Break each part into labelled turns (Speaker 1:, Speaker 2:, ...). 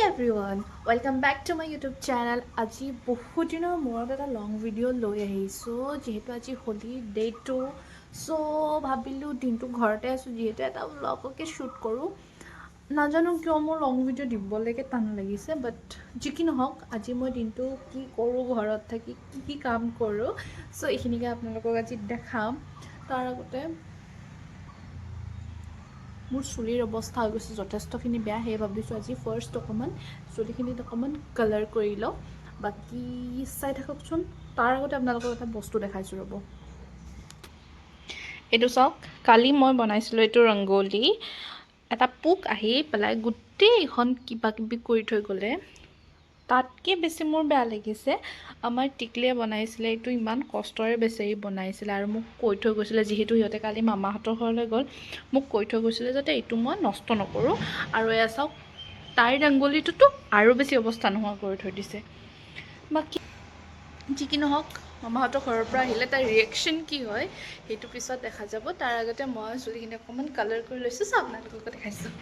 Speaker 1: everyone, welcome back to my YouTube channel. আজি বহুত দিনৰ মূৰত এটা লং ভিডিঅ' লৈ আহিছোঁ যিহেতু আজি হোলি ডে 2 সো ভাবিলোঁ দিনটো ঘৰতে আছোঁ যিহেতু এটা ব্লগকে শ্বুট কৰোঁ নাজানো কিয় মোৰ লং ভিডিঅ' দিবলৈকে টান লাগিছে বাট যি কি নহওক আজি মই দিনটো কি কৰোঁ ঘৰত থাকি কি কাম কৰোঁ সো এইখিনিকে আপোনালোকক আজি দেখাম তাৰ আগতে মোৰ চুলিৰ অৱস্থা হৈ গৈছে যথেষ্টখিনি বেয়া সেই ভাবিছোঁ আজি ফাৰ্ষ্ট অকণমান চুলিখিনিত অকণমান কালাৰ কৰি লওঁ বাকী চাই থাককচোন তাৰ আগতে আপোনালোকক এটা বস্তু দেখাইছোঁ ৰ'ব এইটো চাওক কালি মই বনাইছিলোঁ এইটো ৰংগোলী এটা পোক আহি পেলাই গোটেইখন কিবা কিবি কৰি থৈ গ'লে তাতকৈ বেছি মোৰ বেয়া লাগিছে আমাৰ টিকলিয়ে বনাইছিলে এইটো ইমান কষ্টৰে বেচেৰি বনাইছিলে আৰু মোক কৈ থৈ গৈছিলে যিহেতু সিহঁতে কালি মামাহঁতৰ ঘৰলৈ গ'ল মোক কৈ থৈ গৈছিলে যাতে এইটো মই নষ্ট নকৰোঁ আৰু এয়া চাওক তাইৰ ৰংগোলীটোতো আৰু বেছি অৱস্থা নোহোৱা কৰি থৈ দিছে বাকী যি কি নহওক মামাহঁতৰ ঘৰৰ পৰা আহিলে তাৰ ৰিয়েকশ্যন কি হয় সেইটো পিছত দেখা যাব তাৰ আগতে মই চুলিখিনি অকণমান কালাৰ কৰি লৈছোঁ চাওক আপোনালোকক দেখাইছোঁ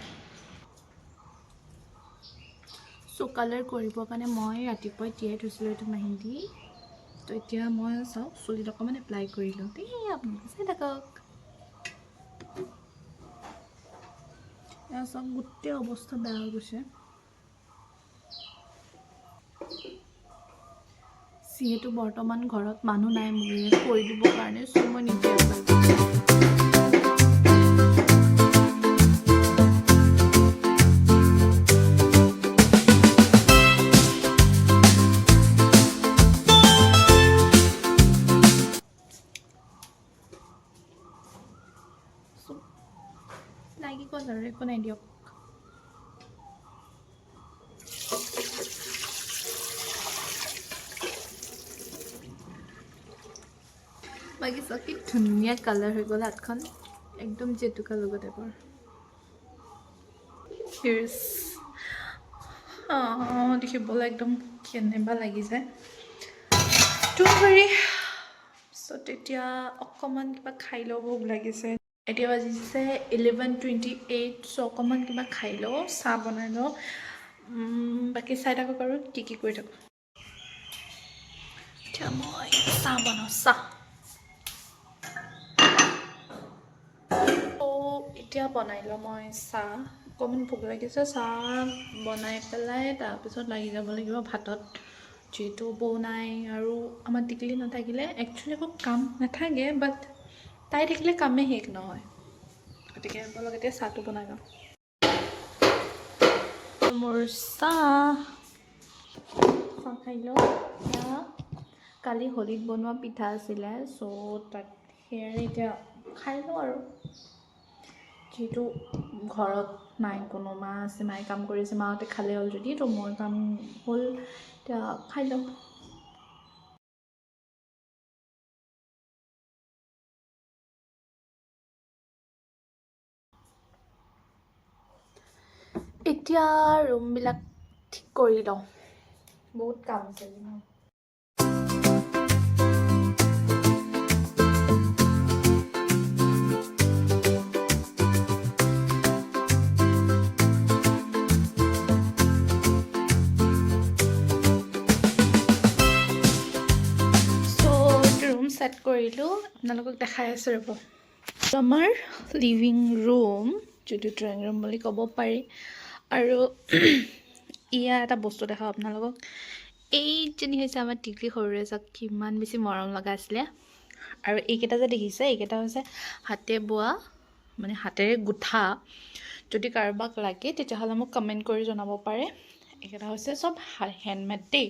Speaker 1: সো কালাৰ কৰিবৰ কাৰণে মই ৰাতিপুৱাই তিয়াই থৈছিলোঁ এইটো মেহেন্দি তো এতিয়া মই চাওক চুলিত অকণমান এপ্লাই কৰিলোঁ দেই আপোনালোকে চাই থাকক এয়া চাওক গোটেই অৱস্থা বেয়া হৈ গৈছে যিহেতু বৰ্তমান ঘৰত মানুহ নাই মোক কৰি দিবৰ কাৰণে সো মই নিজে এপ্লাই কৰিছোঁ লাগি গ'ল আৰু একো নাই দিয়ক বাকী চাওক কি ধুনীয়া কালাৰ হৈ গ'ল হাতখন একদম জেতুকা লগা টাইপৰ হিৰছ দেখিবলৈ একদম কেনেবা লাগি যায় ডোণ্ট ৱৰি পিছত এতিয়া অকণমান কিবা খাই লওঁ ভোক লাগিছে এতিয়া বাজিছে 11:28 সো অকণমান কিবা খাই লওঁ চাহ বনাই লওঁ বাকী চাই থাকক আৰু কি কৰি থাকোঁ এতিয়া মই চাহ বনাওঁ চাহ এতিয়া বনাই লওঁ মই চাহ অকণমান ভোক লাগিছে চাহ বনাই পেলাই তাৰপিছত লাগি যাব লাগিব ভাতত যিহেতু বৌ নাই আৰু আমাৰ টিকলি নাথাকিলে একচুৱেলি একো কাম নাথাকে বাট তাই থাকিলে কামেই শেষ নহয় গতিকে বলক এতিয়া চাহটো বনাই লওঁ মোৰ চাহ খাই লওঁ কালি হোলীত বনোৱা পিঠা আছিলে চ' তাত সেয়াৰে এতিয়া খাই লওঁ আৰু যিহেতু ঘৰত নাই কোনো মা আছে মায়ে কাম কৰিছে মাহঁতে খালে অলৰেডি তো মোৰ কাম হ'ল এতিয়া খাই লওঁ এতিয়া ৰুমবিলাক ঠিক কৰি লওঁ বহুত কাম আছে সেট কৰিলোঁ আপোনালোকক দেখাই আছোঁ ৰ'ব আমাৰ লিভিং ৰুম যিটো ড্ৰয়িং ৰুম বুলি ক'ব পাৰি আৰু ইয়াৰ এটা বস্তু দেখাওঁ আপোনালোকক এইজনী হৈছে আমাৰ টিকলি সৰুৰে চাওক কিমান বেছি মৰম লগা আছিলে আৰু এইকেইটা যে দেখিছে এইকেইটা হৈছে হাতে বোৱা মানে হাতেৰে গুঠা যদি কাৰোবাক লাগে তেতিয়াহ'লে মোক কমেণ্ট কৰি জনাব পাৰে এইকেইটা হৈছে চব হেণ্ডমেড দেই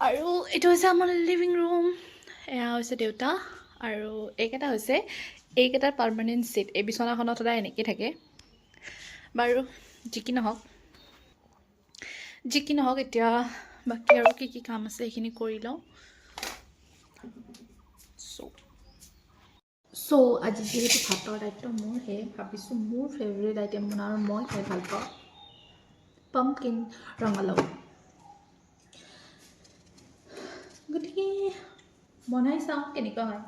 Speaker 1: আৰু এইটো হৈছে আমাৰ লিভিং ৰুম এয়া হৈছে দেউতা আৰু এইকেইটাৰ পাৰ্মানেণ্ট ছিট এই বিচনাখনত সদায় এনেকৈ থাকে বাৰু যি কি নহওক এতিয়া বাকী আৰু কি কাম আছে সেইখিনি কৰি লওঁ চ' আজি যিহেতু ভাতৰ দায়িত্ব মোৰ সেয়ে ভাবিছোঁ মোৰ ফেভৰেট আইটেম বনাওঁ আৰু মই খাই ভাল পাওঁ পাম্পকিন ৰঙালাও গতিকে বনাই চাওঁ কেনেকুৱা হয়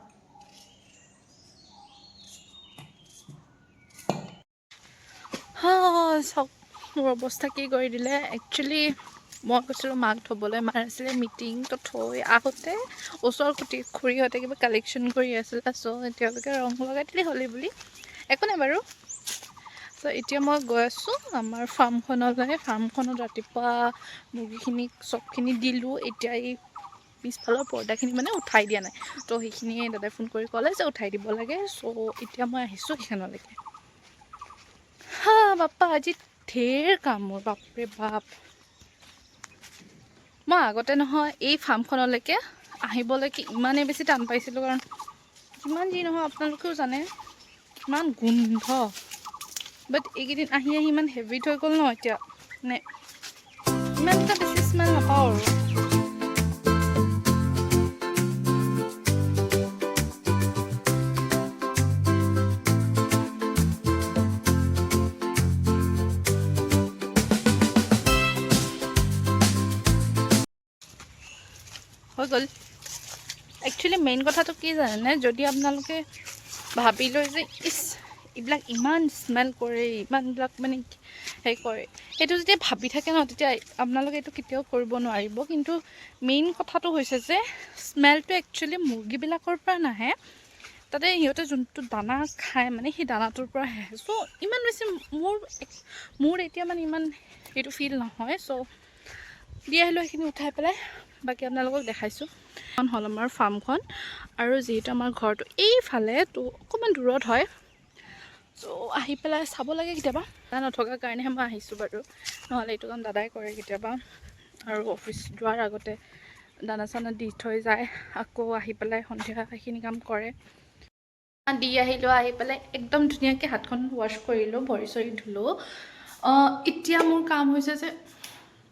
Speaker 1: চাওক মোৰ অৱস্থা কি কৰি দিলে। একচুৱেলি মই কৈছিলোঁ মাক থ'বলৈ, মাৰ আছিলে মিটিং, তো থৈ আহোঁতে ওচৰৰ খুৰীহঁতে কিবা কালেকশ্যন কৰি আছিলে, চ' তেওঁলোকে ৰং লগাই দিলে হ'লি বুলি, একো নাই বাৰু। চ' এতিয়া মই গৈ আছোঁ আমাৰ ফাৰ্মখনলৈ। ফাৰ্মখনত ৰাতিপুৱা মুৰ্গীখিনি চবখিনি দিলোঁ। এতিয়া এই পিছফালৰ পৰ্দাখিনি মানে উঠাই দিয়া নাই, তো সেইখিনিয়ে দাদাই ফোন কৰি ক'লে যে উঠাই দিব লাগে। চ' এতিয়া মই আহিছোঁ সেইখনলৈকে। হা বাপ্পা আজি ঢেৰ কাম মোৰ, বাপৰে বাপ। মই আগতে নহয় এই ফাৰ্মখনলৈকে আহিবলৈকে ইমানেই বেছি টান পাইছিলোঁ, কাৰণ যিমান যি নহয় আপোনালোকেও জানে ইমান গোন্ধ। বাট এইকেইদিন আহি আহি ইমান হেভিট হৈ গ'ল ন, এতিয়া মানে ইমান এটা বেছি স্মেল নাপাওঁ আৰু। হৈ গ'ল। একচুৱেলি মেইন কথাটো কি জানেনে, যদি আপোনালোকে ভাবি লয় যে ইছ এইবিলাক ইমান স্মেল কৰে, ইমানবিলাক মানে হেৰি কৰে, সেইটো যেতিয়া ভাবি থাকে ন, তেতিয়া আপোনালোকে এইটো কেতিয়াও কৰিব নোৱাৰিব। কিন্তু মেইন কথাটো হৈছে যে স্মেলটো একচুৱেলি মুৰ্গীবিলাকৰ পৰা নাহে, তাতে সিহঁতে যোনটো দানা খায় মানে সেই দানাটোৰ পৰা আহে। চ' ইমান বেছি মোৰ এতিয়া মানে ইমান সেইটো ফিল নহয়। চ' দি আহিলোঁ সেইখিনি উঠাই পেলাই, বাকী আপোনালোকক দেখাইছোঁ। এখন হ'ল আমাৰ ফাৰ্মখন, আৰু যিহেতু আমাৰ ঘৰটো এইফালে তো অকণমান দূৰত হয়, চ' আহি পেলাই চাব লাগে কেতিয়াবা। দাদা নথকাৰ কাৰণেহে মই আহিছোঁ বাৰু, নহ'লে এইটো কাম দাদাই কৰে কেতিয়াবা। আৰু অফিচ যোৱাৰ আগতে দানা চানা দি থৈ যায়, আকৌ আহি পেলাই সন্ধিয়া সেইখিনি কাম কৰে। দি আহিলোঁ, আহি পেলাই একদম ধুনীয়াকৈ হাতখন ৱাশ্ব কৰিলোঁ, ভৰি চৰি ধুলোঁ। এতিয়া মোৰ কাম হৈছে যে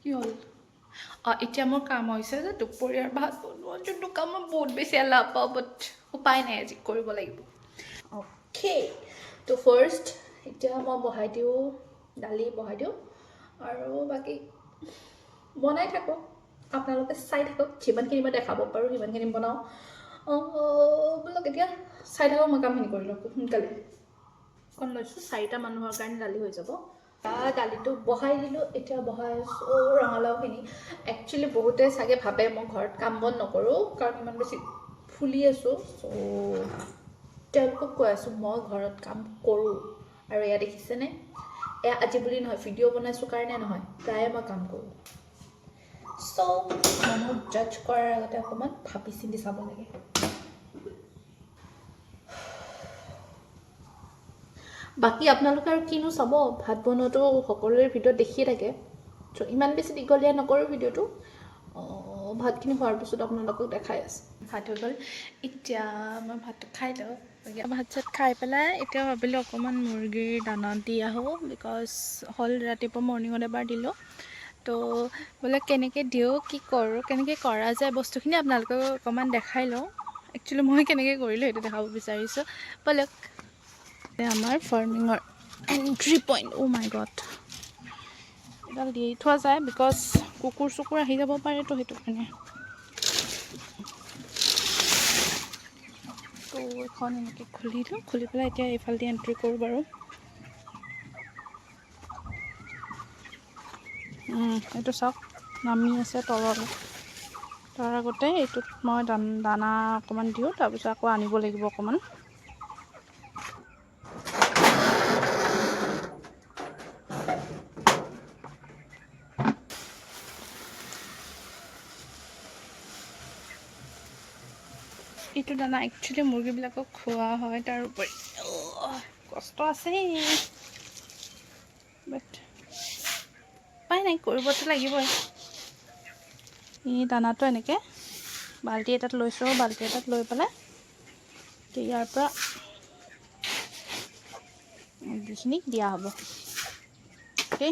Speaker 1: কি হ'ল, এতিয়া মোৰ কাম হৈছে যে দুপৰীয়াৰ ভাত বনোৱা, যোনটো কাম মই বহুত বেছি এলাহ পাওঁ, বাট উপায় নাই, আজি কৰিব লাগিব। অ'কে, তো ফাৰ্ষ্ট এতিয়া মই বহাই দিওঁ, দালি বহাই দিওঁ, আৰু বাকী বনাই থাকোঁ, আপোনালোকে চাই থাকক। যিমানখিনি মই দেখাব পাৰোঁ সিমানখিনি বনাওঁ। বোলক এতিয়া চাই থাকক, মই কামখিনি কৰি লওঁ সোনকালে। কণ লৈছোঁ, 4টা মানুহৰ কাৰণে দালি হৈ যাব। দালিটো বহাই দিলোঁ, এতিয়া বহাই আছোঁ ৰঙালাওখিনি। একচুৱেলি বহুতে চাগে ভাবে মই ঘৰত কাম বন নকৰোঁ, কাৰণ ইমান বেছি ফুলি আছোঁ। চ' তেওঁলোকক কৈ আছোঁ মই ঘৰত কাম কৰোঁ, আৰু এয়া দেখিছেনে, এয়া আজি বুলি নহয়, ভিডিঅ' বনাইছোঁ কাৰণে নহয়, প্ৰায়ে মই কাম কৰোঁ। চ' মানুহক জাজ কৰাৰ আগতে অকণমান ভাবি চিন্তি চাব লাগে। বাকী আপোনালোকে আৰু কিনো চাব, ভাত বনোৱাটো সকলোৰে ভিডিঅ'ত দেখিয়ে থাকে। চ' ইমান বেছি দীঘলীয়া নকৰোঁ ভিডিঅ'টো। ভাতখিনি খোৱাৰ পিছত আপোনালোকক দেখাই আছে। ভাত হৈ গ'ল, এতিয়া মই ভাতটো খাই লওঁ। ভাত চাত খাই পেলাই এতিয়া ভাবিলোঁ অকণমান মুৰ্গীৰ দানা দি আহোঁ, বিকজ হ'ল ৰাতিপুৱা মৰ্ণিঙত এবাৰ দিলোঁ। তো বোলে কেনেকৈ দিওঁ, কি কৰোঁ, কেনেকৈ কৰা যায় বস্তুখিনি আপোনালোকক অকণমান দেখাই লওঁ। একচুৱেলি মই কেনেকৈ কৰিলোঁ সেইটো দেখাব বিচাৰিছোঁ, ব'লক। আমাৰ ফাৰ্মিঙৰ এণ্ট্ৰি পইণ্ট। অ' মাই গড, এডাল দি থোৱা যায়, বিকজ কুকুৰ চুকুৰ আহি যাব পাৰেতো, সেইটো কাৰণে। তো এখন এনেকৈ খুলিলোঁ, খুলি পেলাই এতিয়া এইফালেদি এণ্ট্ৰি কৰোঁ বাৰু। এইটো চাওক নামি আছে তললৈ। তাৰ আগতে এইটোত মই দানা অকণমান দিওঁ, তাৰপিছত আকৌ আনিব লাগিব অকণমান। এইটো দানা একচুৱেলি মুৰ্গীবিলাকক খোৱা হয়, তাৰ উপৰি কষ্ট আছেই, বাট উপায় নাই, কৰিবতো লাগিবই। এই দানাটো এনেকৈ বাল্টি এটাত লৈছোঁ, বাল্টি এটাত লৈ পেলাই ইয়াৰ পৰা মুৰ্গীখিনিক দিয়া হ'ব। অ'কে।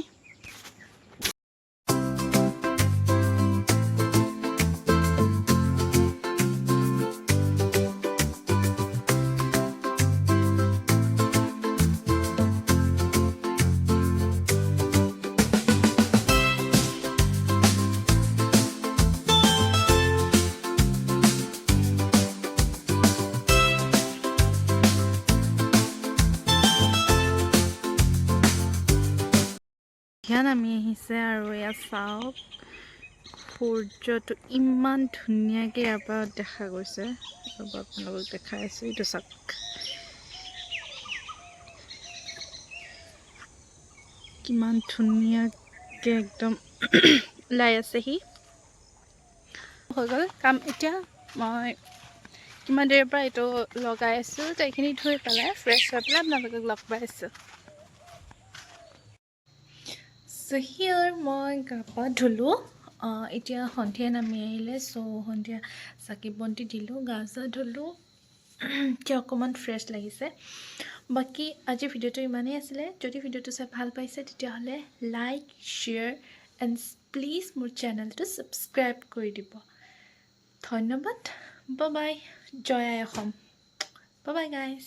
Speaker 1: নামি আহিছে আৰু এয়া চাওক সূৰ্যটো ইমান ধুনীয়াকৈ ইয়াৰ পৰা দেখা গৈছে ৰ'ব আপোনালোকক দেখাই আছোঁ এইটো চাওক কিমান ধুনীয়াকৈ একদম ওলাই আছেহি হৈ গ'ল কাম এতিয়া মই কিমান দেৰিৰ পৰা এইটো লগাই আছোঁ তো এইখিনি ধুই পেলাই ফ্ৰেছ হৈ পেলাই আপোনালোকক লগ পাই আছোঁ চ' হিয়াৰ মই গা পা ধুলোঁ এতিয়া সন্ধিয়া নামি আহিলে চ' সন্ধিয়া চাকি বন্তি দিলোঁ গা চা ধুলোঁ এতিয়া অকণমান ফ্ৰেছ লাগিছে বাকী আজিৰ ভিডিঅ'টো ইমানেই আছিলে যদি ভিডিঅ'টো চাই ভাল পাইছে তেতিয়াহ'লে লাইক শ্বেয়াৰ এণ্ড প্লিজ মোৰ চেনেলটো ছাবস্ক্ৰাইব কৰি দিব ধন্যবাদ বাই বাই জয় আই অসম বাই বাই গাইজ